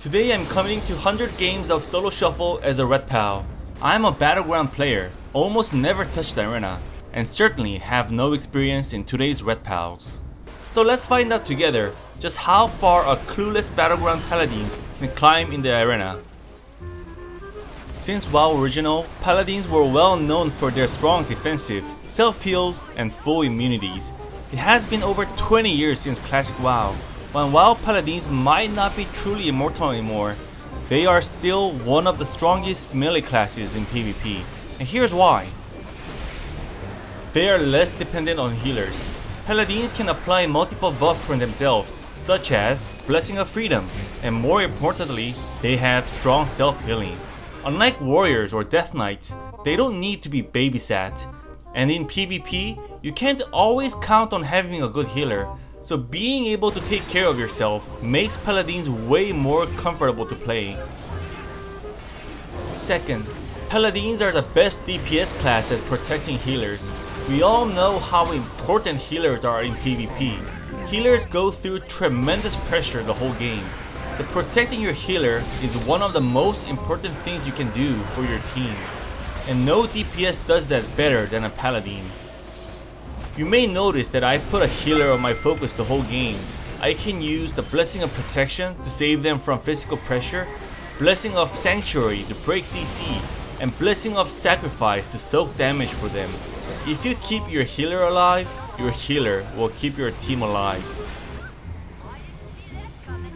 Today I'm coming to 100 games of solo shuffle as a Red Pal. I'm a battleground player, almost never touched the arena, and certainly have no experience in today's Red Pals. So let's find out together just how far a clueless battleground paladin can climb in the arena. Since WoW Original, paladins were well known for their strong defensive, self-heals, and full immunities. It has been over 20 years since Classic WoW. While WoW paladins might not be truly immortal anymore, they are still one of the strongest melee classes in PvP, and here's why. They are less dependent on healers. Paladins can apply multiple buffs for themselves, such as Blessing of Freedom, and more importantly, they have strong self-healing. Unlike warriors or death knights, they don't need to be babysat, and in PvP, you can't always count on having a good healer, so being able to take care of yourself makes paladins way more comfortable to play. Second, paladins are the best DPS class at protecting healers. We all know how important healers are in PvP. Healers go through tremendous pressure the whole game, so protecting your healer is one of the most important things you can do for your team. And no DPS does that better than a paladin. You may notice that I put a healer on my focus the whole game. I can use the Blessing of Protection to save them from physical pressure, Blessing of Sanctuary to break CC, and Blessing of Sacrifice to soak damage for them. If you keep your healer alive, your healer will keep your team alive.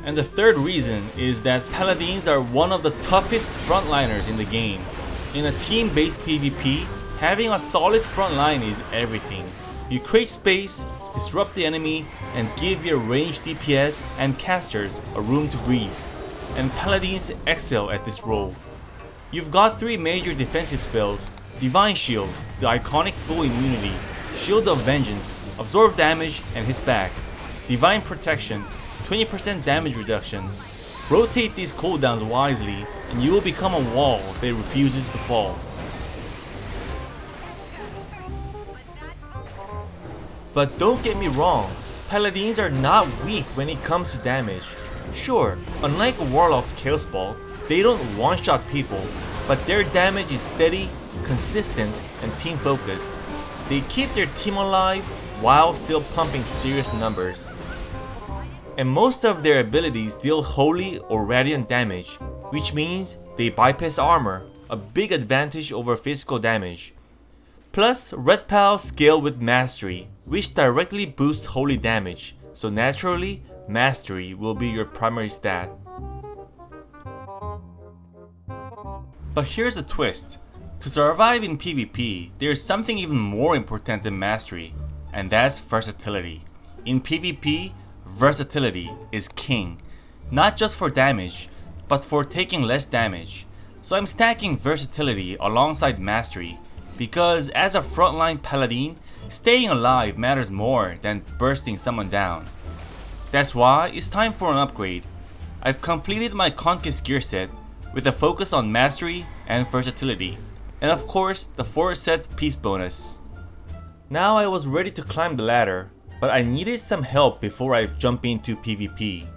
And the third reason is that paladins are one of the toughest frontliners in the game. In a team-based PvP, having a solid frontline is everything. You create space, disrupt the enemy, and give your ranged DPS and casters a room to breathe. And paladins excel at this role. You've got three major defensive spells: Divine Shield, the iconic full immunity, Shield of Vengeance, absorb damage and his back, Divine Protection, 20% damage reduction. Rotate these cooldowns wisely and you will become a wall that refuses to fall. But don't get me wrong, paladins are not weak when it comes to damage. Sure, unlike Warlock's Chaos Ball, they don't one-shot people, but their damage is steady, consistent, and team-focused. They keep their team alive while still pumping serious numbers. And most of their abilities deal holy or radiant damage, which means they bypass armor, a big advantage over physical damage. Plus, Red Pals scale with Mastery, which directly boosts holy damage, so naturally, Mastery will be your primary stat. But here's a twist. To survive in PvP, there's something even more important than Mastery, and that's versatility. In PvP, versatility is king, not just for damage, but for taking less damage. So I'm stacking versatility alongside Mastery, because as a frontline paladin, staying alive matters more than bursting someone down. That's why it's time for an upgrade. I've completed my Conquest gear set with a focus on Mastery and versatility, and of course the 4-set piece bonus. Now I was ready to climb the ladder, but I needed some help before I jump into PvP.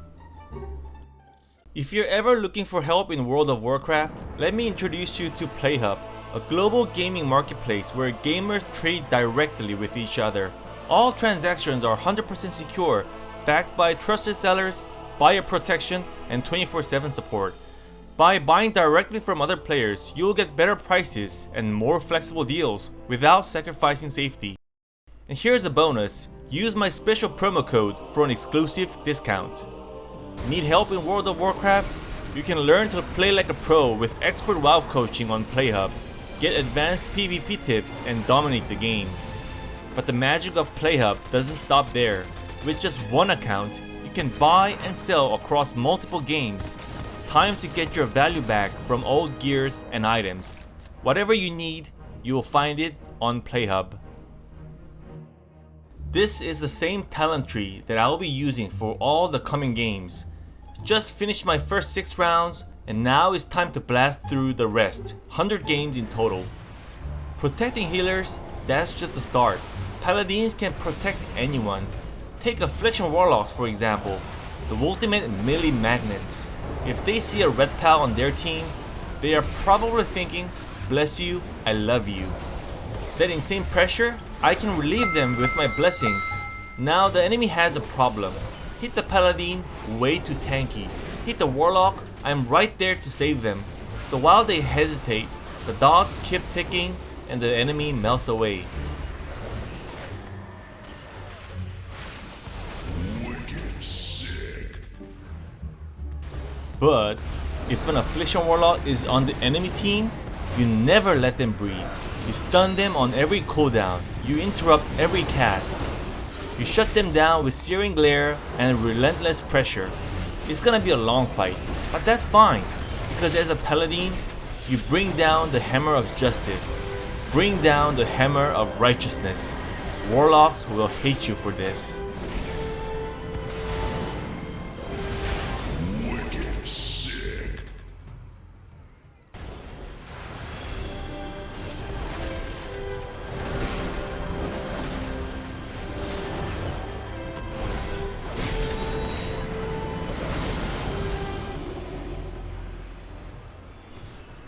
If you're ever looking for help in World of Warcraft, let me introduce you to PlayHub, a global gaming marketplace where gamers trade directly with each other. All transactions are 100% secure, backed by trusted sellers, buyer protection, and 24/7 support. By buying directly from other players, you'll get better prices and more flexible deals without sacrificing safety. And here's a bonus. Use my special promo code for an exclusive discount. Need help in World of Warcraft? You can learn to play like a pro with expert WoW coaching on PlayHub. Get advanced PvP tips and dominate the game. But the magic of PlayHub doesn't stop there. With just one account, you can buy and sell across multiple games. Time to get your value back from old gears and items. Whatever you need, you will find it on PlayHub. This is the same talent tree that I'll be using for all the coming games. Just finished my first 6 rounds, and now it's time to blast through the rest, 100 games in total. Protecting healers, that's just the start. Paladins can protect anyone. Take Affliction Warlocks for example, the ultimate melee magnets. if they see a red pal on their team, they are probably thinking, bless you, I love you. That insane pressure, I can relieve them with my blessings. Now the enemy has a problem. Hit the paladin, way too tanky. Hit the warlock, I'm right there to save them. So while they hesitate, the dots keep ticking and the enemy melts away. But if an affliction warlock is on the enemy team, you never let them breathe. You stun them on every cooldown. You interrupt every cast. You shut them down with searing glare and relentless pressure. It's gonna be a long fight, but that's fine, because as a paladin, you bring down the hammer of justice. Bring down the hammer of righteousness. Warlocks will hate you for this.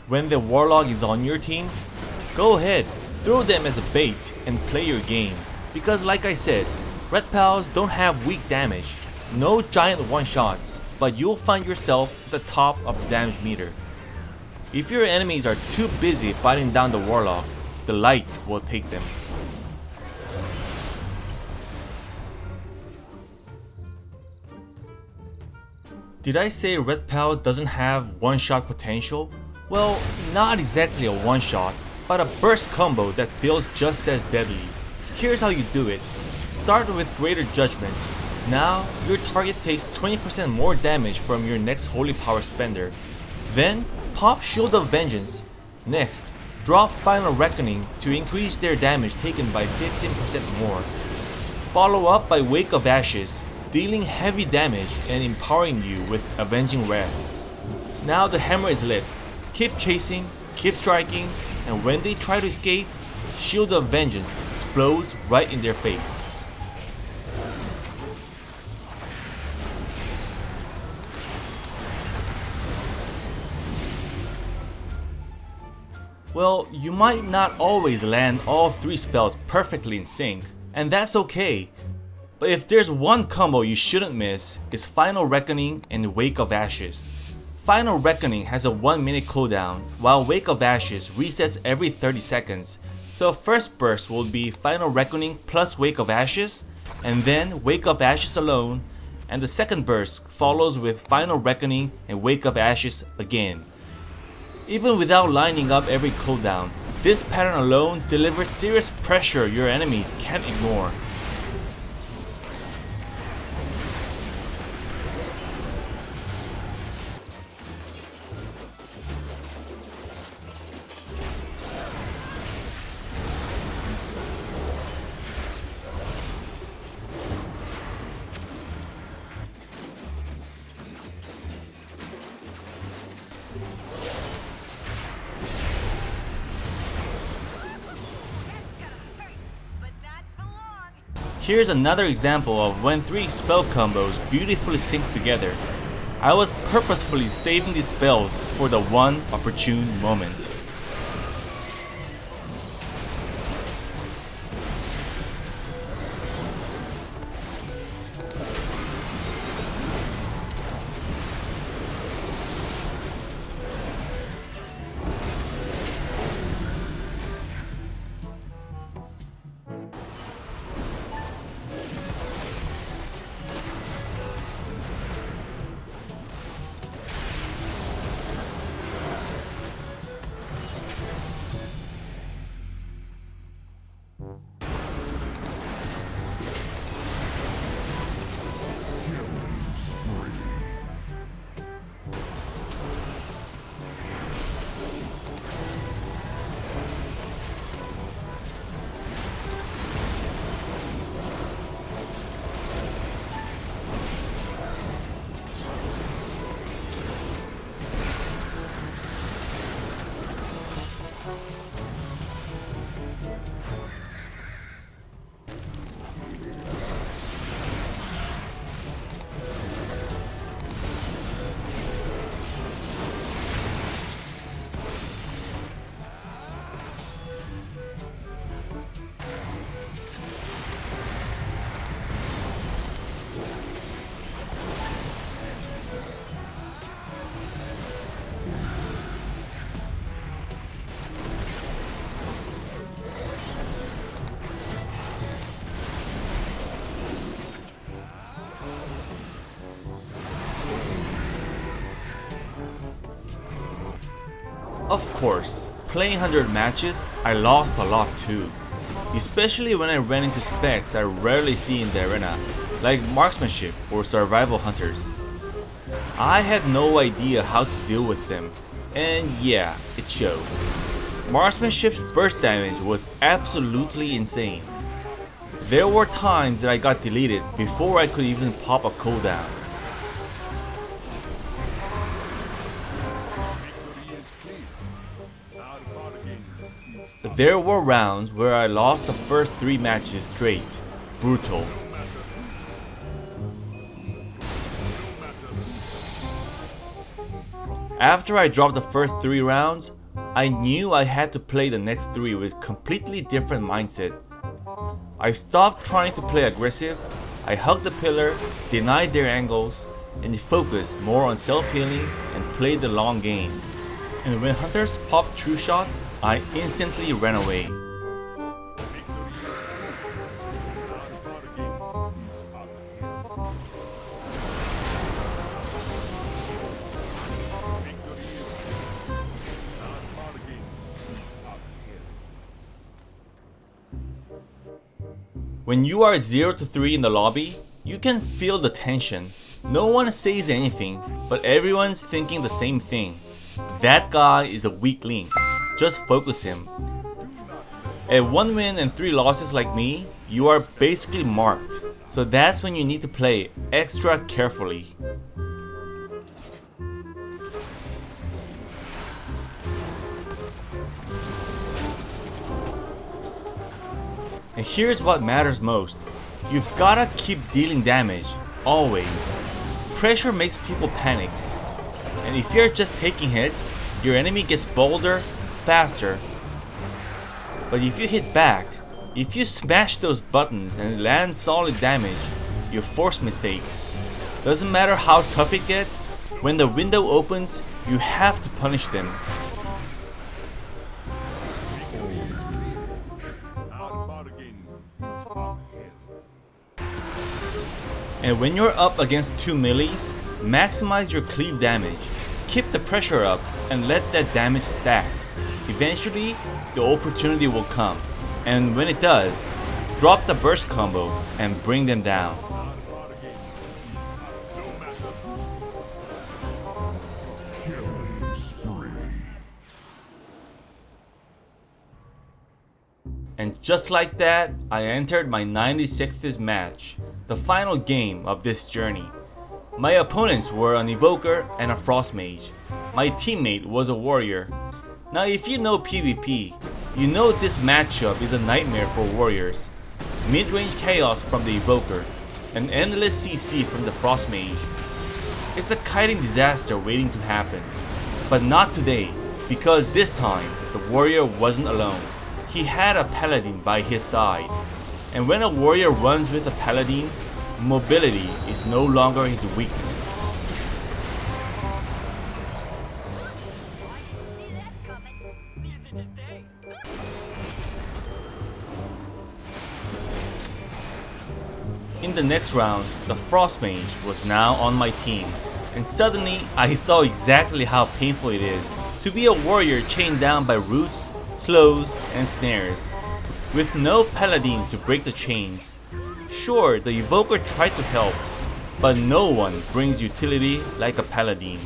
When the warlock is on your team, go ahead, throw them as a bait and play your game. Because like I said, red pals don't have weak damage, no giant one-shots, but you'll find yourself at the top of the damage meter. If your enemies are too busy fighting down the warlock, the light will take them. Did I say red pal doesn't have one-shot potential? Well, not exactly a one-shot, but a burst combo that feels just as deadly. Here's how you do it. Start with Greater Judgment. Now, your target takes 20% more damage from your next Holy Power spender. Then, pop Shield of Vengeance. Next, drop Final Reckoning to increase their damage taken by 15% more. Follow up by Wake of Ashes, dealing heavy damage and empowering you with Avenging Wrath. Now the hammer is lit. Keep chasing, keep striking, and when they try to escape, Shield of Vengeance explodes right in their face. Well, you might not always land all 3 spells perfectly in sync, and that's okay. But if there's one combo you shouldn't miss, it's Final Reckoning and Wake of Ashes. Final Reckoning has a 1-minute cooldown, while Wake of Ashes resets every 30 seconds. So first burst will be Final Reckoning plus Wake of Ashes, and then Wake of Ashes alone, and the second burst follows with Final Reckoning and Wake of Ashes again. Even without lining up every cooldown, this pattern alone delivers serious pressure your enemies can't ignore. Here's another example of when 3 spell combos beautifully sync together. I was purposefully saving these spells for the one opportune moment. Of course, playing 100 matches, I lost a lot too. Especially when I ran into specs I rarely see in the arena, like marksmanship or survival hunters. I had no idea how to deal with them, and yeah, it showed. Marksmanship's burst damage was absolutely insane. There were times that I got deleted before I could even pop a cooldown. There were rounds where I lost the first 3 matches straight. Brutal. After I dropped the first 3 rounds, I knew I had to play the next 3 with completely different mindset. I stopped trying to play aggressive, I hugged the pillar, denied their angles, and focused more on self-healing and played the long game. And when hunters popped true shot, I instantly ran away. When you are 0 to 3 in the lobby, you can feel the tension. No one says anything, but everyone's thinking the same thing. That guy is a weak link. Just focus him. At 1 win and 3 losses like me, you are basically marked. So that's when you need to play extra carefully. And here's what matters most. You've gotta keep dealing damage, always. Pressure makes people panic. And if you're just taking hits, your enemy gets bolder, faster. But if you hit back, if you smash those buttons and land solid damage, you force mistakes. Doesn't matter how tough it gets, when the window opens, you have to punish them. And when you're up against 2 melees, maximize your cleave damage. Keep the pressure up and let that damage stack. Eventually, the opportunity will come. And when it does, drop the burst combo and bring them down. And just like that, I entered my 96th match, the final game of this journey. My opponents were an Evoker and a Frost Mage. My teammate was a Warrior. Now if you know PvP, you know this matchup is a nightmare for Warriors. Mid-range chaos from the Evoker, and endless CC from the Frost Mage. It's a kiting disaster waiting to happen. But not today, because this time, the Warrior wasn't alone. He had a Paladin by his side. And when a Warrior runs with a Paladin, mobility is no longer his weakness. In the next round, the Frost Mage was now on my team, and suddenly I saw exactly how painful it is to be a warrior chained down by roots, slows, and snares, with no Paladin to break the chains. Sure, the Evoker tried to help, but no one brings utility like a Paladin.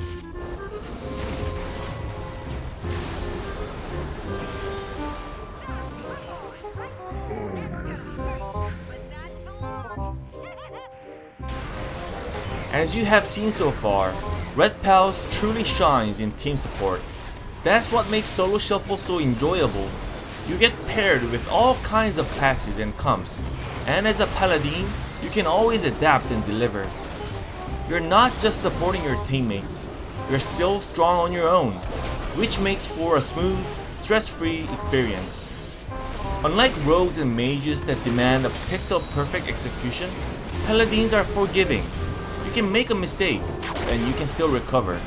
As you have seen so far, Red Pals truly shines in team support. That's what makes solo shuffle so enjoyable. You get paired with all kinds of classes and comps, and as a Paladin, you can always adapt and deliver. You're not just supporting your teammates, you're still strong on your own, which makes for a smooth, stress-free experience. Unlike rogues and mages that demand a pixel-perfect execution, Paladins are forgiving. You can make a mistake, and you can still recover.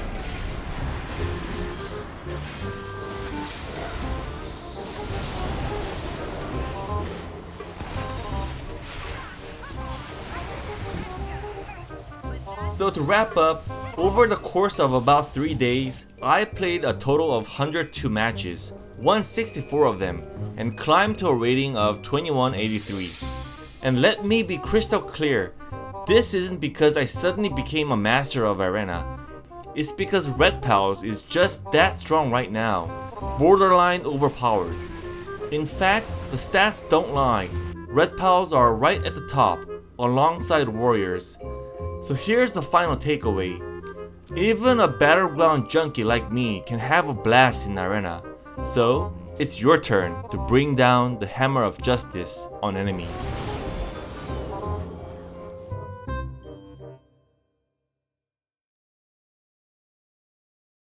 So to wrap up, Over the course of about 3 days, I played a total of 102 matches, won 64 of them, and climbed to a rating of 2183. And let me be crystal clear, this isn't because I suddenly became a master of Arena. It's because Red Pals is just that strong right now, borderline overpowered. In fact, the stats don't lie. Red Pals are right at the top, alongside Warriors. So here's the final takeaway. Even a battleground junkie like me can have a blast in Arena. So, it's your turn to bring down the hammer of justice on enemies.